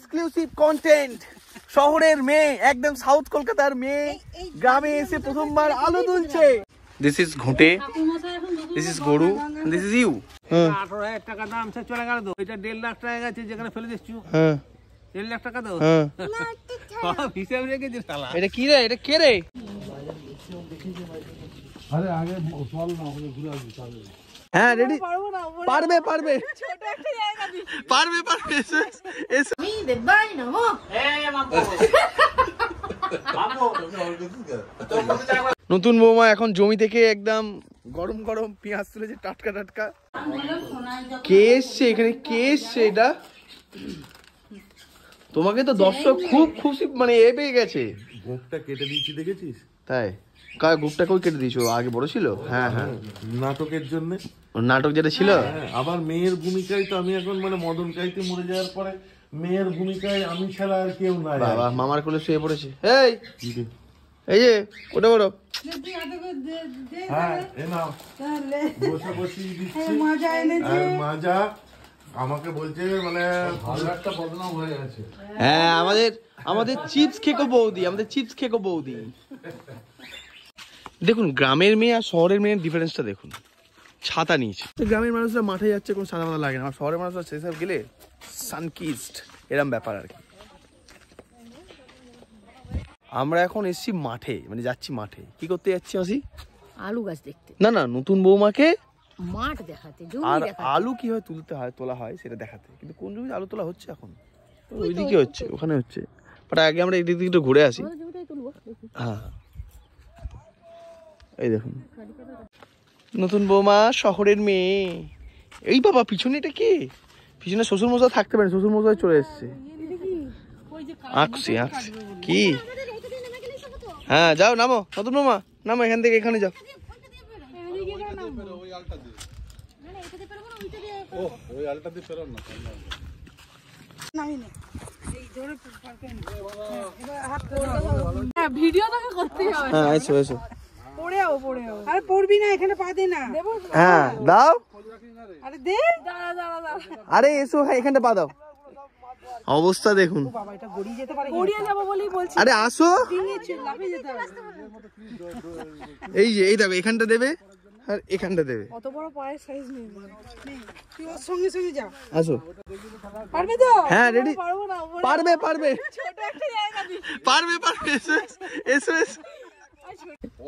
Exclusive content. শহরের মেয়ে, একদম সাউথ কলকাতার মেয়ে গ্রামে এসে প্রথমবার আলো তুলছে। দিস ইজ ঘুঁটে, দিস ইজ গরু, দিস ইজ ইউ। 18,000 টাকা দাম সে চলে গেল তো। এটা 1.5 লাখ টাকা গেছে যেখানে ফেলে দিচ্ছু। 1.5 লাখ টাকা দাও। সব হিসাব রেখেছিস শালা। এটা কি রে? এটা কে রে? আরে আগে চল না, ওখানে ঘুরে আসবি তাহলে। হ্যাঁ রেডি? পারবে পারবে ছোট একটা জায়গা দি। পারবে পারবে এসো আমি দেবাই না মো। নতুন বৌমা এখন জমি থেকে একদম গরম গরম পেঁয়াজ তুলেছে, টাটকা টাটকা। কে এসছে এখানে? কে এসছে এটা? তোমাকে তো দর্শক খুব খুশি মানে এ পেয়ে গেছে। গোপটা কেটে দিয়েছি দেখেছিস? তাই কার গোপটা কই কেটে দিয়েছো? আগে বড় ছিল। হ্যাঁ হ্যাঁ, নাটকের জন্য। নাটক যেটা ছিল। আবার মেয়ের ভূমিকায় তো আমি এখন মানে মদন কাইতে মরে যাওয়ার পরে মেয়ের ভূমিকায় আমি ছাড়া আর কেউ নাই। বাবা মামার কোলে শুয়ে পড়েছে। এই এই যে ওটা বড়। হ্যাঁ এ নাও বসে বসিয়ে দিচ্ছি। মাজা আমাকে বলছে মানে ভালো একটা বদনাম হয়ে গেছে। হ্যাঁ আমাদের চিপস খেকো বৌদি, আমাদের চিপস খেকো বৌদি। দেখুন গ্রামের মেয়ে আর শহরের মেয়ের ডিফারেন্সটা দেখুন। ছাতা নিয়েছে। গ্রামের মানুষরা মাঠে যাচ্ছে, কোনো ছাতা মাথা লাগে না। আর শহরের মানুষরা সেসব গেলে সানকিস্ট এরম ব্যাপার আর কি। আমরা এখন এসছি মাঠে, মানে যাচ্ছি মাঠে। কি করতে যাচ্ছি মাসি? আলু গাছ দেখতে। না না, নতুন বৌমাকে মাঠ দেখাতে, আর আলু কি হয় তোলা হয় সেটা দেখাতে। কিন্তু কোন জমিতে আলু তোলা হচ্ছে এখন? ওইদিকে হচ্ছে, ওখানে হচ্ছে। বাট আগে আমরা এদিক দিকে একটু ঘুরে আসি। হ্যাঁ এই দেখুন নতুন বৌমা, শহরের মেয়ে। এই বাবা পিছনে এটা কি? পিছনে শ্বশুর মশাই থাকতে পারেন, শ্বশুর মশাই চলে এসছে। আঁকছি কি? হ্যাঁ যাও নামো, নতুন বৌমা নামো এখান থেকে, এখানে যাও। ওই আলটা দিয়ে ফেরো না। ভিডিও তোকে করতেই হবে। হ্যাঁ এসো এসো। আরে পড়বি না, এখানে পা দে না। হ্যাঁ দাও। আরে দে। আরে এসো, হ্যাঁ এখানটা পা দাও। অবস্থা দেখুন। বাবা এটা গড়িয়ে যেতে পারে। গড়িয়ে যাব বলেই বলছি। আরে আসো। লাফিয়ে যেতে হবে। এই যে এই দেখো, এখানটা দেবে আর এখানটা দেবে। অত বড় পায়ের সাইজ নেই। তুই ওর সঙ্গে সঙ্গে যা। আসো। পারবে তো? হ্যাঁ রেডি? পারবো না। পারবে পারবে ছোট একটা জায়গা দি। পারবে পারবে এসো এসো এসো।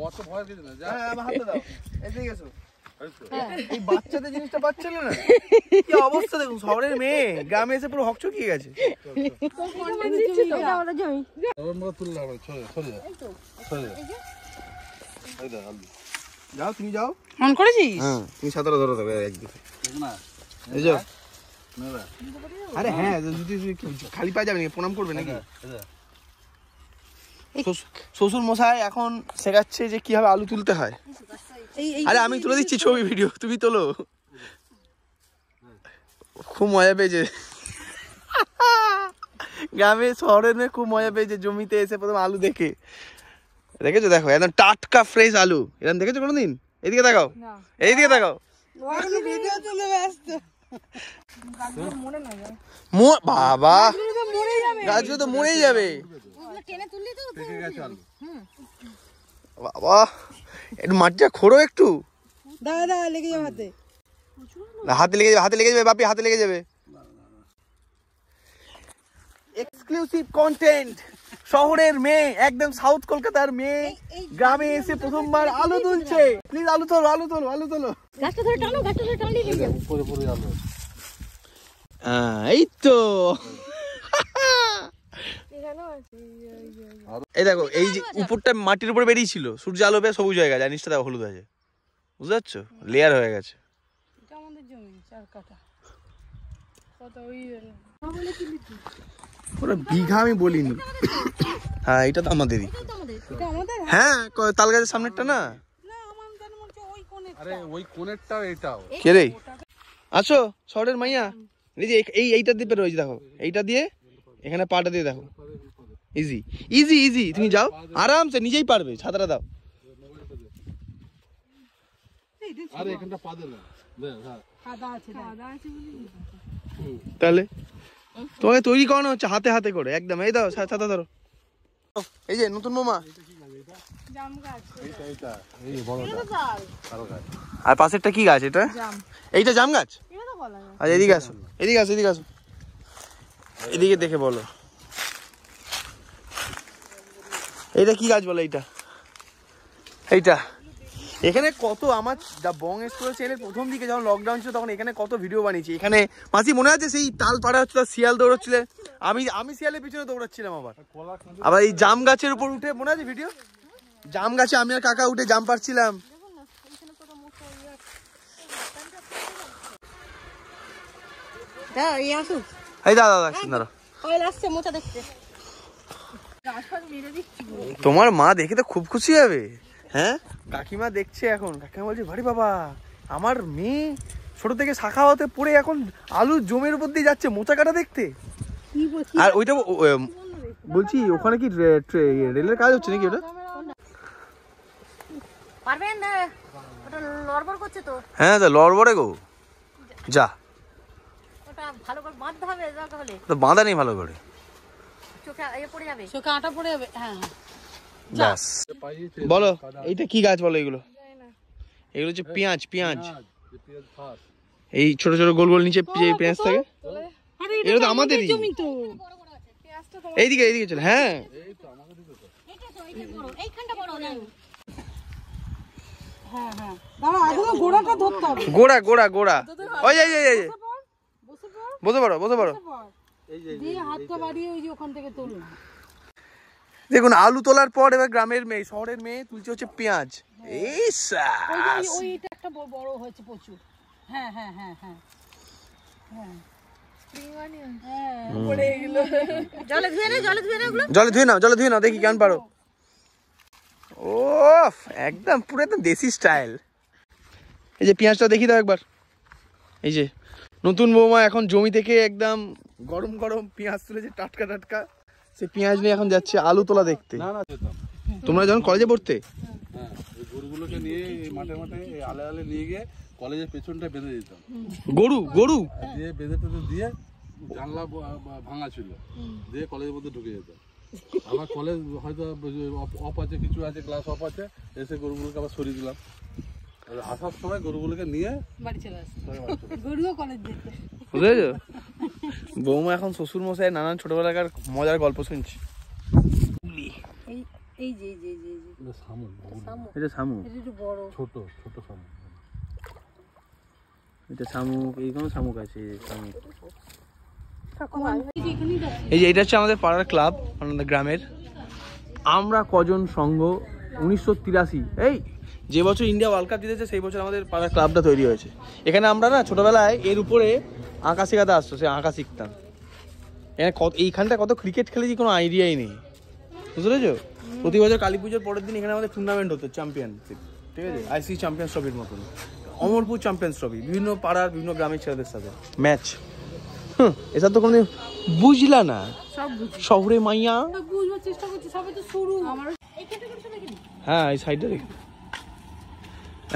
অত ভয় দিস না, যা। হ্যাঁ আমার হাতে দাও। এদিকে এসো। এই বাচ্চাদের জিনিসটা পাচ্ছিল না। কি অবস্থা দেখুন, শহরের মেয়ে গ্রামে এসে পুরো হকচকিয়ে গেছে। ওর মতো তুললে হবে, সরে যা সরে যা। এই দেখ আলু। যাও তুমি যাও। মন করেছিস? হ্যাঁ তুমি সাঁতারা ধরো তবে একদিকে। এই যাও। আরে হ্যাঁ যদি খালি পায়ে যাবে নাকি? প্রণাম করবে নাকি? শ্বশুর মশাই এখন শেখাচ্ছে যে কিভাবে আলু তুলতে হয়। আরে আমি তুলে দিচ্ছি ছবি ভিডিও, তুমি তোলো। খুব মজা পেয়েছে গ্রামে, শহরের মেয়ে খুব মজা পেয়েছে জমিতে এসে প্রথম আলু দেখে। দেখেছো? দেখো একদম টাটকা ফ্রেশ আলু। এরকম দেখেছো কোনোদিন? এইদিকে দেখাও, এইদিকে দেখাও। ভিডিও তুলে ব্যস্ত। বাবা গাছগুলো তো মরেই যাবে। বাবা একটু মাটিটা খোঁড়ো একটু। দাদা লেগে যাও হাতে। হাতে লেগে যাবে, হাতে লেগে যাবে বাপি, হাতে লেগে যাবে। Exclusive content. শহরের মেয়ে, একদম সাউথ কলকাতার মেয়ে গ্রামে এসে প্রথমবার আলো তুলছে। প্লিজ আলু তোলো, আলু তোলো, আলু তোলো। গাছটা ধরে টানো, গাছটা ধরে টানলেই হয়ে যাবে। উপরে পড়ে আলু। এই তো এই দেখো, এই যে উপরটা মাটির উপরে বেরিয়েছিল, সূর্য আলো পেয়ে সবুজ হয়ে গেছে, নিচটা দেখো হলুদ হয়েছে। বুঝতে পারছো? লেয়ার হয়ে গেছে। এটা আমাদের জমি 4 কাঠা। কত ওই পুরো বিঘা আমি বলিনি। হ্যাঁ এটা তো আমাদেরই। এটা আমাদের। হ্যাঁ তাল গাছের সামনেরটা না? না আমাদের মনে ওই কোণে। আরে ওই কোণেরটাও এটাও। কে রে? আসো শহরের মাইয়া। এই যে এইটা দিয়ে রয়েছে দেখো, এইটা দিয়ে এখানে পাটা দিয়ে দেখো। ইজি ইজি ইজি, তুমি যাও আরামসে, নিজেই পারবে। ছাতাটা দাও। আরে এখানটা পা দে না। দে হ্যাঁ। কাদা আছে বলি। তাহলে তোমাকে তৈরি করানো হচ্ছে হাতে হাতে করে একদম। এই দাও ছাতা ধরো। এই যে নতুন বৌমা, জাম গাছ। আর পাশেরটা কি গাছ? এটা জাম। এইটা জাম গাছ। এটা তো বলা যায়। আচ্ছা এদিকে আসো, এদিকে আসো, এদিকে আসো, এদিকে দেখে বলো এইটা কি গাছ বলো? এইটা এইটা এখানে কত আমার বং এক্সপ্লোর চ্যানেলের প্রথম দিকে যখন লকডাউন ছিল তখন এখানে কত ভিডিও বানিয়েছি। এখানে মাসি মনে আছে সেই তাল পাড়া হচ্ছিল, শিয়াল দৌড়চ্ছিল, আমি শিয়ালের পিছনে দৌড়াচ্ছিলাম। আবার এই জাম গাছের উপর উঠে মনে আছে ভিডিও? জাম গাছে আমি আর কাকা উঠে জাম পাড়ছিলাম। এই দাদা দাদা তোমার মা দেখে তো খুব খুশি হবে। হ্যাঁ কাকিমা দেখছে এখন, কাকিমা বলছে ভারী বাবা আমার মেয়ে ছোট থেকে শাখা হতে পড়ে এখন আলু জমির উপর দিয়ে যাচ্ছে মোচা কাটা দেখতে। আর ওইটা বলছি ওখানে কি রেলের কাজ হচ্ছে নাকি? ওটা হ্যাঁ লড়বড়ে গো, যা বাঁধা নেই ভালো করে, চোখে আটা পড়ে যাবে। হ্যাঁ বলো এইটা কি গাছ বলো? এগুলো এগুলো হচ্ছে পেঁয়াজ। পেঁয়াজ এই ছোট ছোট গোল গোল নিচে পেঁয়াজ থাকে, এগুলো তো আমাদেরই। এইদিকে এইদিকে চল। হ্যাঁ গোড়া গোড়া গোড়া ওই বসে পড়ো বসে পড়ো। দেখুন আলু তোলার পর এবার গ্রামের মেয়ে শহরের মেয়ে তুলছে হচ্ছে পেঁয়াজ। একটা বড় হয়েছে প্রচুর। হ্যাঁ হ্যাঁ হ্যাঁ হ্যাঁ জলে ধুয়ে নাও দেখি কেমন পারো। ও একদম পুরো একদম দেশি স্টাইল। এই যে পেঁয়াজটা দেখি দাও একবার। এই যে নতুন বৌমা এখন জমি থেকে একদম গরম গরম পেঁয়াজ তুলেছে, টাটকা টাটকা। সে পেঁয়াজ নিয়ে এখন যাচ্ছে আলু তোলা দেখতে। তোমরা যখন কলেজে পড়তে গরুগুলোকে নিয়ে মাঠে মাঠে আলে আলে নিয়ে গিয়ে কলেজের পেছনটা বেঁধে দিতাম। গরু গরু দিয়ে বেঁধে টেঁধে দিয়ে জানলা ভাঙা ছিল, দিয়ে কলেজের মধ্যে ঢুকে যেতাম। আবার কলেজ হয়তো অফ আছে, কিছু আছে, ক্লাস অফ আছে, এসে গরুগুলোকে আবার সরিয়ে দিলাম। আসার সময় গরুগুলোকে নিয়ে বাড়ি চলে আসছে। গরুও কলেজ যেতে। বুঝেছো? বৌমা এখন শ্বশুর মশাই নানান ছোটবেলাকার মজার গল্প শুনছি। এই যে শামুক, এটা শামুক, একটু বড় ছোট ছোট শামুক। এটা শামুক, এইখানেও শামুক আছে। শামুক এই যে এটা হচ্ছে আমাদের পাড়ার ক্লাব, আমাদের গ্রামের। আমরা কজন সঙ্গ 1983 এই যে বছর ইন্ডিয়া ওয়ার্ল্ড কাপ জিতেছে সেই বছর আমাদের পাড়ার ক্লাবটা তৈরি হয়েছে। এখানে আমরা না ছোটবেলায় এর উপরে আঁকা শেখাতে আসতো, সে আঁকা শিখতাম। এখানে এইখানটা কত ক্রিকেট খেলেছি কোনো আইডিয়াই নেই, বুঝতে পেরেছো? প্রতি বছর কালী পুজোর পরের দিন এখানে আমাদের টুর্নামেন্ট হতো, চ্যাম্পিয়নশিপ, ঠিক আছে? আইসি চ্যাম্পিয়ন্স ট্রফির মতন, অমরপুর চ্যাম্পিয়ন্স ট্রফি, বিভিন্ন পাড়ার বিভিন্ন গ্রামের ছেলেদের সাথে ম্যাচ। এসব তো কোনো বুঝলা না, শহরে মাইয়া বুঝবার চেষ্টা করছি, সবে তো শুরু। হ্যাঁ এই সাইডটা দেখি।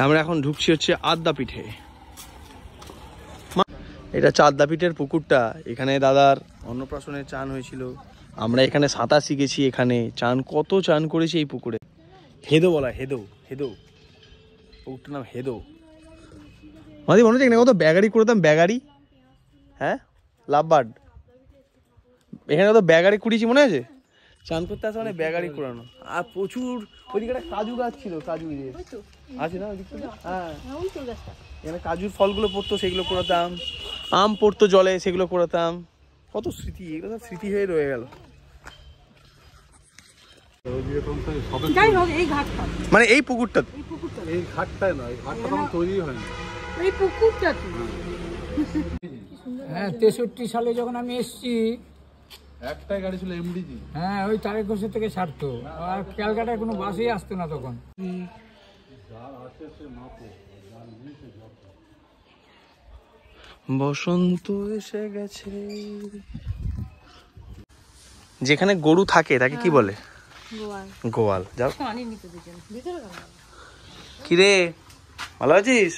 আমরা এখন ঢুকছি হচ্ছে আদ্যাপীঠে। এটা হচ্ছে আদ্যাপীঠের পুকুরটা। এখানে দাদার অন্নপ্রাশনের চান হয়েছিল। আমরা এখানে সাঁতার শিখেছি, এখানে চান কত চান করেছি এই পুকুরে। হেদো বলা, হেদো হেদো, পুকুরটার নাম হেদো। মাঝে মনে হচ্ছে এখানে কত ব্যাগারি করতাম, ব্যাগারি। হ্যাঁ লাভবার্ড, এখানে কত ব্যাগারি কুড়িয়েছি মনে আছে? চান করতে আসে মানে ব্যাগারি কুড়ানো। আর প্রচুর ওইদিকে একটা কাজু গাছ ছিল, কাজু আছে না ওইদিকটা? হ্যাঁ এখানে কাজুর ফলগুলো পড়তো, সেগুলো কুড়াতাম। আম পড়তো জলে, সেগুলো কুড়াতাম। কত স্মৃতি, এগুলো সব স্মৃতি হয়ে রয়ে গেল। যাই হোক এই ঘাটটা মানে এই পুকুরটা, এই ঘাটটাই নয়, ঘাটটা তখন তৈরি হয়নি, এই পুকুরটা। হ্যাঁ 63 সালে যখন আমি এসেছি, একটাই গাড়ি ছিল এমডিজি। হ্যাঁ ওই তারেকঘোষের থেকে ছাড়তো, আর ক্যালকাটায় কোনো বাসই আসতো না তখন। বসন্ত এসে গেছে। যেখানে গরু থাকে তাকে কি বলে? গোয়াল। যাও কি রে, ভালো আছিস?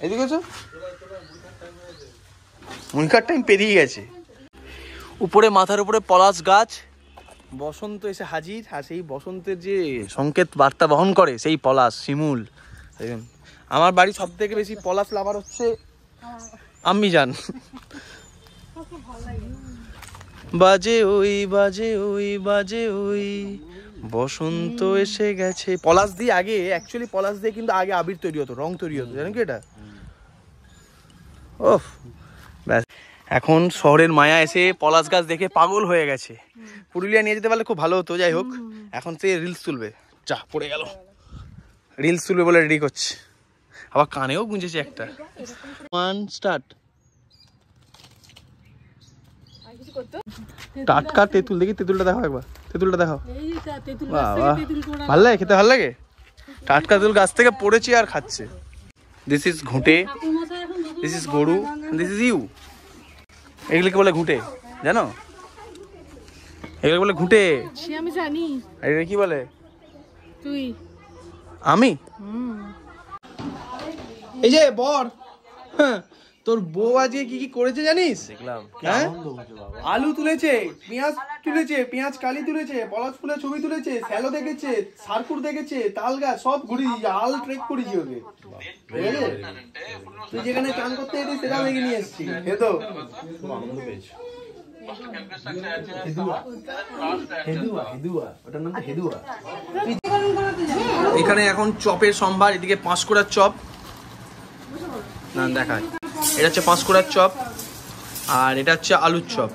এদিকে মুনিকার টাইম পেরিয়ে গেছে। উপরে মাথার উপরে পলাশ গাছ, বসন্ত এসে হাজির। আর সেই বসন্তের যে সংকেত বার্তা বহন করে সেই পলাশ, শিমুল। আমার বাড়ি সব থেকে বেশি পলাশ লাভার হচ্ছে আম্মি জান। বাজে ওই বাজে ওই বাজে ওই বসন্ত এসে গেছে। পলাশ দিয়ে আগে, অ্যাকচুয়ালি পলাশ দিয়ে কিন্তু আগে আবির তৈরি হতো, রং তৈরি হতো, জানেন কি এটা? ওফ, ব্যাস। এখন শহরের মায়া এসে পলাশ গাছ দেখে পাগল হয়ে গেছে। পুরুলিয়া নিয়ে যেতে পারলে খুব ভালো হতো। যাই হোক, এখন সে রিলস তুলবে। যা পড়ে গেল, রিলস তুলবে বলে রেডি করছে। আবার কানেও গুঁজেছে একটা। 1 স্টার্ট। টাটকা তেঁতুল, দেখি তেঁতুলটা দেখো একবার, তেঁতুলটা দেখো। ভালো লাগে খেতে, ভালো লাগে। টাটকা তেঁতুল গাছ থেকে পড়েছি আর খাচ্ছে। দিস ইজ ঘুঁটে, দিস ইজ গরু, দিস ইজ ইউ। এগুলোকে বলে ঘুঁটে, জানো? এগুলো বলে ঘুঁটে। আমি জানি। এটা কি বলে? তুই আমি এই যে বর, তোর বউ আজকে কি কি করেছে জানিস? দেখলাম। আলু তুলেছে, পেঁয়াজ তুলেছে, পেঁয়াজ কালি তুলেছে, পলাশ ফুলের ছবি তুলেছে, স্যালো দেখেছে, সারকুর দেখেছে, তাল গাছ সব ঘুরিয়েছি, আল ট্রেক করেছি ওকে। তুই যেখানে চান করতে যেতি সেটাও দেখে নিয়ে এসছি। তো খুব আনন্দ পেয়েছি। এখানে এখন চপের সম্ভার। এদিকে পাঁশকুড়ার চপ, না দেখায়, এটা হচ্ছে পাঁশকুড়ার চপ, আর এটা হচ্ছে আলুর চপ।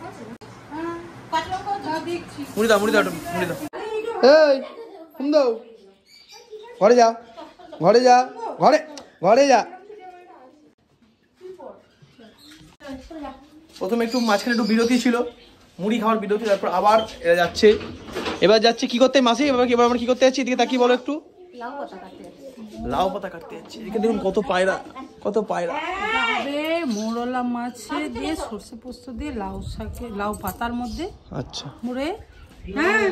মুড়ি দাও, মুড়ি দাও, মুড়ি দাও। এই ফোন দাও, ঘরে যা, ঘরে যা, ঘরে ঘরে যা। প্রথমে একটু মাঝখানে একটু বিরতি ছিল, মুড়ি খাওয়ার বিরতি, তারপর আবার এরা যাচ্ছে। এবার যাচ্ছে কি করতে মাসি? এবার আমরা কি করতে যাচ্ছি? এদিকে তাকিয়ে বলো একটু। লাউ পাতা কাটতে যাচ্ছি। এদিকে দেখুন কত পায়রা, কত পায়রা। মোরলা মাছে দিয়ে সর্ষে পোস্ত দিয়ে লাউ শাকে, লাউ পাতার মধ্যে আচ্ছা মুড়ে। হ্যাঁ,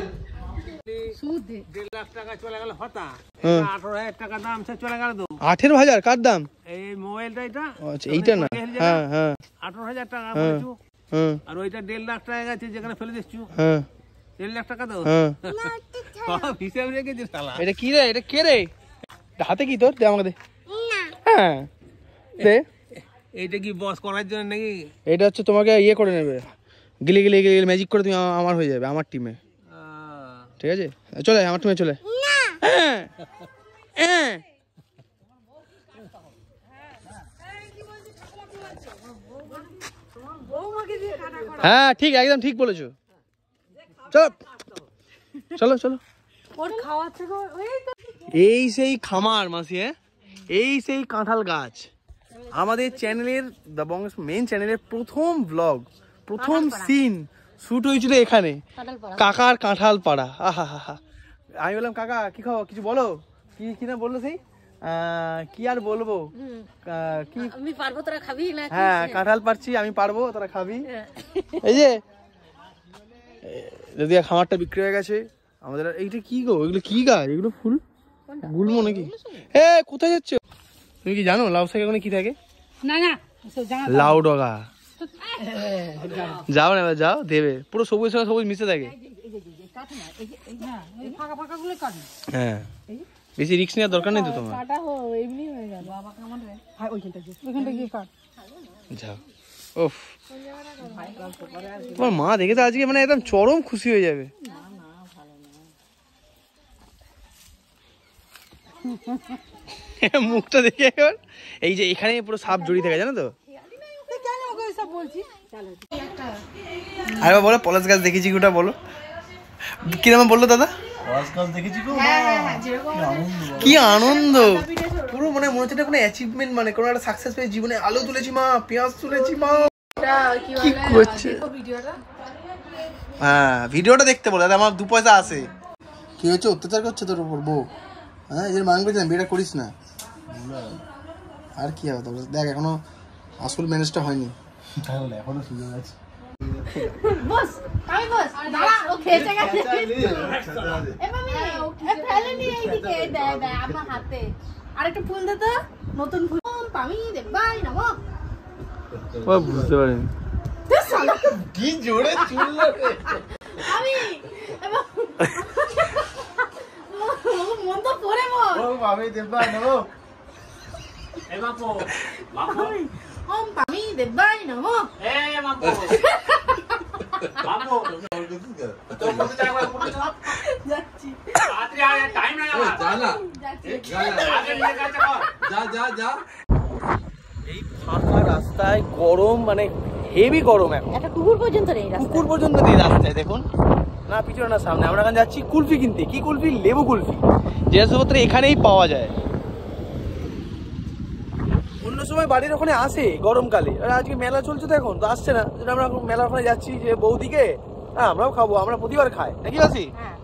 1.5 লাখ টাকা চলে গেল হতা। 18,000 টাকা দাম, সে চলে গেল। 18,000 কার দাম? এই মোবাইলটা, এটা আচ্ছা এইটা না। হ্যাঁ হ্যাঁ, 18,000 টাকা বলেছো। আর ওইটা 1.5 লাখ টাকা গেছে যেখানে ফেলে দিচ্ছু। হ্যাঁ, 1.5 লাখ টাকা দাও। হিসাব রেখেছে শালা। এটা কি রে? এটা কে রে? হাতে কি তোর? দে আমাকে দে। হ্যাঁ দে। এইটা কি বস করার জন্য নাকি? এটা হচ্ছে তোমাকে ইয়ে করে নেবে, গিলে গিলে গিলে ম্যাজিক করে তুমি আমার হয়ে যাবে, আমার টিমে। ঠিক আছে, চলে আমার টিমে চলে। হ্যাঁ ঠিক, একদম ঠিক বলেছো। চলো চলো চলো। এই সেই খামার মাসি, হ্যাঁ এই সেই কাঁঠাল গাছ। আমাদের চ্যানেলের দ্য বঙ্গস মেন চ্যানেলের প্রথম ব্লগ, প্রথম সিন শুট হয়েছিল এখানে, কাকার কাঁঠাল পাড়া। আহা হা হা। আমি বললাম কাকা কি খাও, কিছু বলো। কি কি না বললো সেই, কি আর বলবো, কি আমি পারবো তোরা খাবি না? হ্যাঁ কাঁঠাল পারছি আমি, পারবো তোরা খাবি। এই যে যদি খামারটা বিক্রি হয়ে গেছে আমাদের। এইটা কি গো, এগুলো কি গাছ? এগুলো ফুল গুলমো নাকি? এ কোথায় যাচ্ছ তুমি? কি জানো লাউ শাকে ওখানে কি থাকে? না না, লাউ ডগা। যাও না, এবার যাও, দেবে। পুরো সবুজ সঙ্গে সবুজ মিশে থাকে। হ্যাঁ, বেশি রিস্ক নেওয়ার দরকার নেই তো তোমার। যাও। ওফ, তোমার মা দেখে তো আজকে মানে একদম চরম খুশি হয়ে যাবে। মুখটা দেখে একবার। এই যে এখানে পুরো সাপ জড়িয়ে থাকে, জানো তো? আরে বলো, পলাশ গাছ দেখেছি ওটা বলো। কি নাম বললো দাদা? পলাশ গাছ দেখেছি। কি আনন্দ, পুরো মনে হচ্ছে এটা কোনো অ্যাচিভমেন্ট, মানে কোনো একটা সাকসেস পেয়ে জীবনে। আলু তুলেছি মা, পেঁয়াজ তুলেছি মা। কি করছে? হ্যাঁ ভিডিওটা দেখতে বলে, আমার 2 পয়সা আসে। কি হচ্ছে, অত্যাচার করছে তোর উপর বউ? হ্যাঁ এর মাংবে না, বিয়েটা করিস না। আর কি হবে তোর? দেখ এখনো আসল ম্যানেজটা হয়নি, এখনো সুযোগ আছে। বস আমি বস দাঁড়া, ও খেতে গেছে। এ মামি এ ফেলে নি এইদিকে, দে দে আমার হাতে। আরেকটা ফুল দে তো, নতুন ফুল। আমি দেখবাই না গো। বুঝতে পারিনি কি জোরে চুল আমি মন তো পড়ে মন ও আমি দেবা নেব এ বাপু বাপু ওম পামি দেবাই নমো এ বাপু বাপু তো কত জায়গা পড়ে চল যাচ্ছি রাত্রি আর টাইম নাই আমার যা না যাচ্ছি আগে নিয়ে কাছে কর যা যা যা এই ফাঁকা রাস্তায় গরম মানে হেভি গরম এখন একটা কুকুর পর্যন্ত নেই রাস্তায় কুকুর পর্যন্ত নেই রাস্তায় দেখুন না পিছনে না সামনে আমরা এখন যাচ্ছি কুলফি কিনতে কি কুলফি লেবু কুলফি যে জিনিসপত্র এখানেই পাওয়া যায় অন্য সময় বাড়ির ওখানে আসে গরমকালে আর আজকে মেলা চলছে তো এখন তো আসছে না যেটা আমরা এখন মেলার ওখানে যাচ্ছি যে বৌদিকে হ্যাঁ আমরাও খাবো আমরা প্রতিবার খাই নাকি আছি হ্যাঁ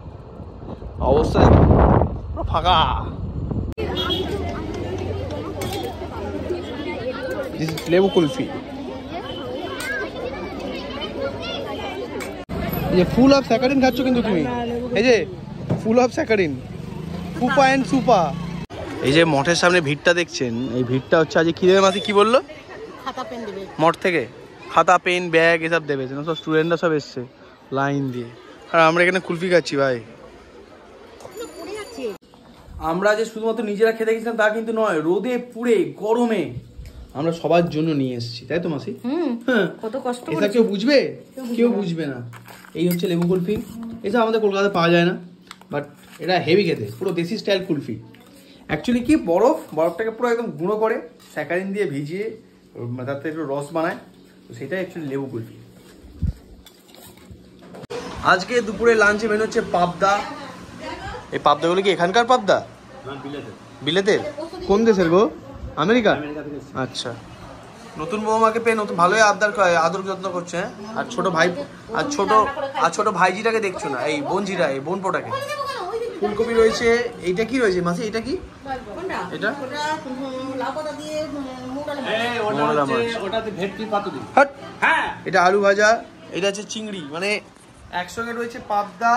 অবস্থা পুরো ফাঁকা লেবু কুলফি এই যে ফুল অফ স্যাকারিন খাচ্ছ কিন্তু তুমি এই যে ফুল অফ স্যাকারিন ফুপা অ্যান্ড সুপা এই যে মঠের সামনে ভিড়টা দেখছেন এই ভিড়টা হচ্ছে আজ কি দেবে মাসি কি বললো খাতা পেন দেবে মঠ থেকে খাতা পেন ব্যাগ এসব দেবে সব স্টুডেন্টরা সব এসছে লাইন দিয়ে আর আমরা এখানে কুলফি খাচ্ছি ভাই পড়ে যাচ্ছে আমরা যে শুধুমাত্র নিজেরা খেতে গেছিলাম তা কিন্তু নয় রোদে পুড়ে গরমে আমরা সবার জন্য নিয়ে এসেছি তাই তো মাসি হ্যাঁ কত কষ্ট এটা কেউ বুঝবে কেউ বুঝবে না এই হচ্ছে লেবু কুলফি এটা আমাদের কলকাতায় পাওয়া যায় না বাট এটা হেভি খেতে পুরো দেশি স্টাইল কুলফি অ্যাকচুয়ালি কি বরফটাকে পুরো একদম গুঁড়ো করে স্যাকারিন দিয়ে ভিজিয়ে তাতে একটু রস বানায় তো সেটাই অ্যাকচুয়ালি লেবু কুলফি আজকে দুপুরে লাঞ্চে মেনু হচ্ছে পাবদা এই পাবদাগুলো কি এখানকার পাবদা বিলেতের কোন দেশের গো আমেরিকা আচ্ছা নতুন বৌমাকে পেয়ে নতুন ভালোই আদর যত্ন করছে হ্যাঁ আর ছোট ভাইজিটাকে দেখছো না এই বোনজিরা এই বোনপোটাকে ফুলকপি রয়েছে এইটা কি রয়েছে মাসি এটা কি এটা লাউপাতা দিয়ে মোরলা মাছ। ওটাতে ভেটকি পাতুরি হাট হ্যাঁ এটা আলু ভাজা এটা হচ্ছে চিংড়ি মানে একসঙ্গে রয়েছে পাবদা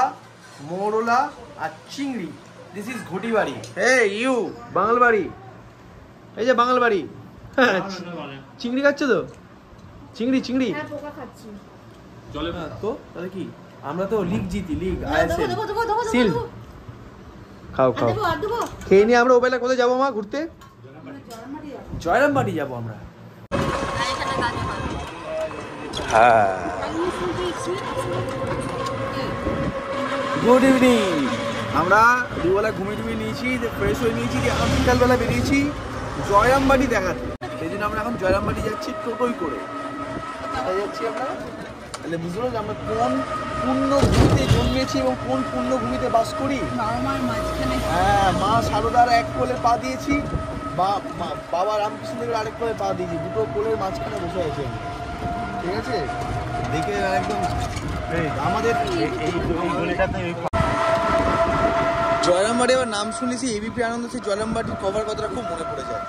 মোরলা আর চিংড়ি দিস ইজ ঘটিবাড়ি ইউ বাঙালবাড়ি এই যে বাঙালবাড়ি চিংড়ি খাচ্ছে তো চিংড়ি হ্যাঁ পোকা খাচ্ছি চলে তো তাহলে কি আমরা তো লিগ জিতি লিগ দেখো আইএসএল দেখো দেখো দেখো সিল খাও খাও দেবো আর দেবো খেয়ে নিয়ে আমরা ওবেলা কোথায় যাবো মা ঘুরতে জয়রামবাটি যাবো আমরা হ্যাঁ গুড ইভিনিং আমরা দুবেলা ঘুমিয়ে নিয়েছি ফ্রেশ হয়ে নিয়েছি দিয়ে এখন বিকালবেলা বেরিয়েছি জয়রামবাটি দেখাতে সেই জন্য আমরা এখন জয়রামবাটি যাচ্ছি টোটোই করে কোথায় যাচ্ছি আমরা তাহলে বুঝলো যে আমরা কোন পুণ্যভূমিতে জন্মেছি এবং কোন পুণ্যভূমিতে বাস করি হ্যাঁ মা সারদার এক কোলে পা দিয়েছি বাবা রামকৃষ্ণদেবের আরেক কোলে পা দিয়েছি দুটো কোলের মাঝখানে বসে আছে ঠিক আছে দেখে একদম আমাদের জয়রামবাটি আবার নাম শুনেছি এবিপি আনন্দ সেই জয়রামবাটির কভার কথাটা খুব মনে পড়ে যায়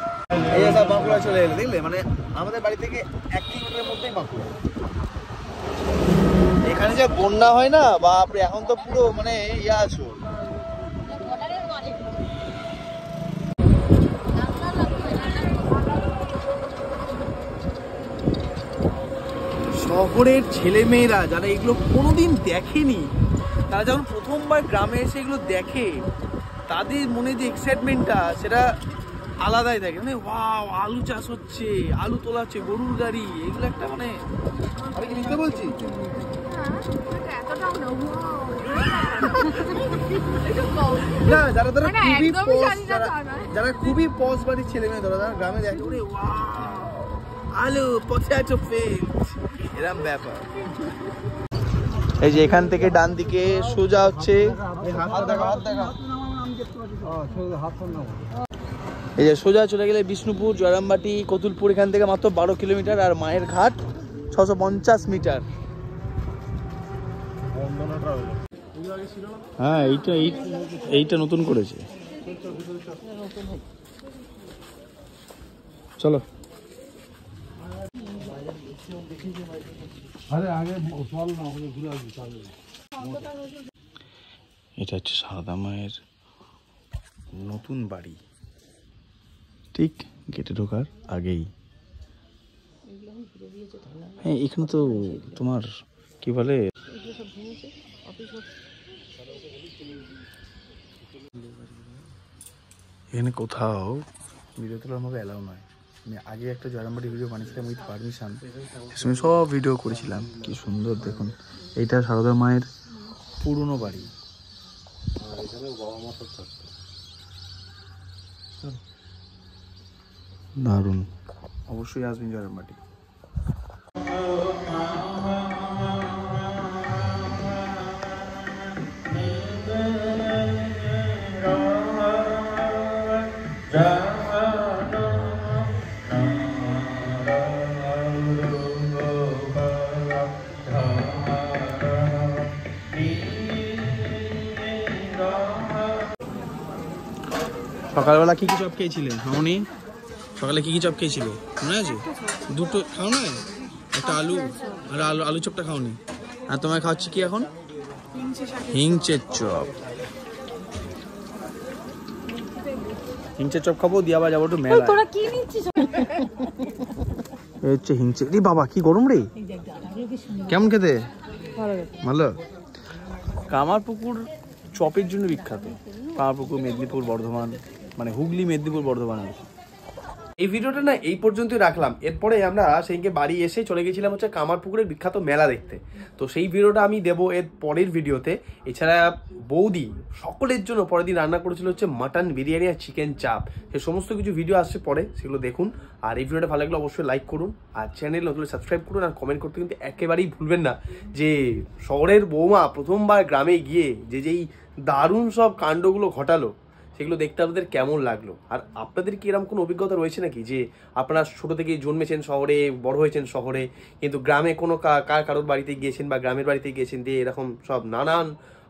এই যে সব বাঁকুড়া চলে এলো দেখলে মানে আমাদের বাড়ি থেকে 1 কিলোমিটারের মধ্যেই বাঁকুড়া এখানে যে বন্যা হয় না বাপরে এখন তো পুরো মানে ইয়া আছো শহরের ছেলেমেয়েরা যারা এগুলো কোনোদিন দেখেনি তারা যখন প্রথমবার গ্রামে এসে এগুলো দেখে তাদের মনে যে এক্সাইটমেন্টটা সেটা আলাদাই থাকে মানে ওয়াও আলু চাষ হচ্ছে আলু তোলা হচ্ছে গরুর গাড়ি এগুলো একটা মানে আমি কি বুঝতে বলছি না যারা যারা খুবই পজ বাড়ির ছেলে মেয়ে ধরো তারা গ্রামে দেখে ওরে আলু পটেটো ফিল্ড এরকম ব্যাপার এই যে এখান থেকে ডান দিকে সোজা হচ্ছে এই যে সোজা চলে গেলে বিষ্ণুপুর জয়রামবাটি কতুলপুর এখান থেকে মাত্র 12 কিলোমিটার আর মায়ের ঘাট 650 মিটার হ্যাঁ এইটা নতুন করেছে চলো এটা হচ্ছে সারদা মায়ের নতুন বাড়ি ঠিক গেটে ঢোকার আগেই হ্যাঁ এখানে তো তোমার কি বলে এখানে কোথাও ভিডিও তোলার আমাকে অ্যালাউ নয়। আমি আগে একটা জয়রামবাটি ভিডিও বানিয়েছিলাম উইথ পারমিশন, সে সময় সব ভিডিও করেছিলাম। কি সুন্দর দেখুন, এইটা সারদা মায়ের পুরনো বাড়ি। দারুণ, অবশ্যই আসবেন জয়রামবাটি। সকালবেলা কি কি চপ খেয়েছিলে মামনি? সকালে কি কি চপ খেয়েছিলে মনে আছে? দুটো খাও না, একটা আলু আর আলু চপটা খাওনি। আর তোমায় খাওয়াচ্ছি কি এখন? হিংচের চপ। হিংচের চপ খাবো, দিয়ে আবার যাবো একটু মেলায়। তোরা কি নিচ্ছিস? এই হচ্ছে হিংচে। রে বাবা কি গরম রে, কেমন খেতে? ভালো। কামারপুকুর চপের জন্য বিখ্যাত। কামারপুকুর মেদিনীপুর বর্ধমান, মানে হুগলি মেদিনীপুর বর্ধমান। এই ভিডিওটা না এই পর্যন্তই রাখলাম। এরপরে আমরা সেইকে বাড়ি এসে চলে গেছিলাম হচ্ছে কামারপুকুরের বিখ্যাত মেলা দেখতে। তো সেই ভিডিওটা আমি দেবো এর পরের ভিডিওতে। এছাড়া বৌদি সকলের জন্য পরের দিন রান্না করেছিল হচ্ছে মাটন বিরিয়ানি আর চিকেন চাপ। সে সমস্ত কিছু ভিডিও আসছে পরে, সেগুলো দেখুন। আর এই ভিডিওটা ভালো লাগলে অবশ্যই লাইক করুন, আর চ্যানেল নতুন সাবস্ক্রাইব করুন, আর কমেন্ট করতে কিন্তু একেবারেই ভুলবেন না যে শহরের বৌমা প্রথমবার গ্রামে গিয়ে যেই দারুণ সব কাণ্ডগুলো ঘটালো সেগুলো দেখতে আপনাদের কেমন লাগলো। আর আপনাদের কি এরকম কোনো অভিজ্ঞতা রয়েছে নাকি যে আপনারা ছোটো থেকে জন্মেছেন শহরে, বড় হয়েছেন শহরে, কিন্তু গ্রামে কোনো কারোর বাড়িতে গিয়েছেন বা গ্রামের বাড়িতে গিয়েছেন দিয়ে এরকম সব নানান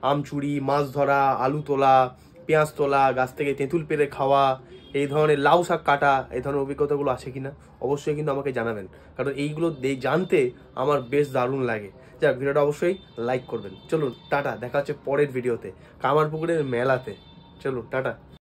আম চুরি, মাছ ধরা, আলু তোলা, পেঁয়াজ তোলা, গাছ থেকে তেঁতুল পেড়ে খাওয়া, এই ধরনের লাউ শাক কাটা, এই ধরনের অভিজ্ঞতাগুলো আছে কিনা অবশ্যই কিন্তু আমাকে জানাবেন, কারণ এইগুলো জানতে আমার বেশ দারুণ লাগে। যাক, ভিডিওটা অবশ্যই লাইক করবেন। চলুন টাটা, দেখা হচ্ছে পরের ভিডিওতে কামারপুকুরের মেলাতে। চলুন টাটা।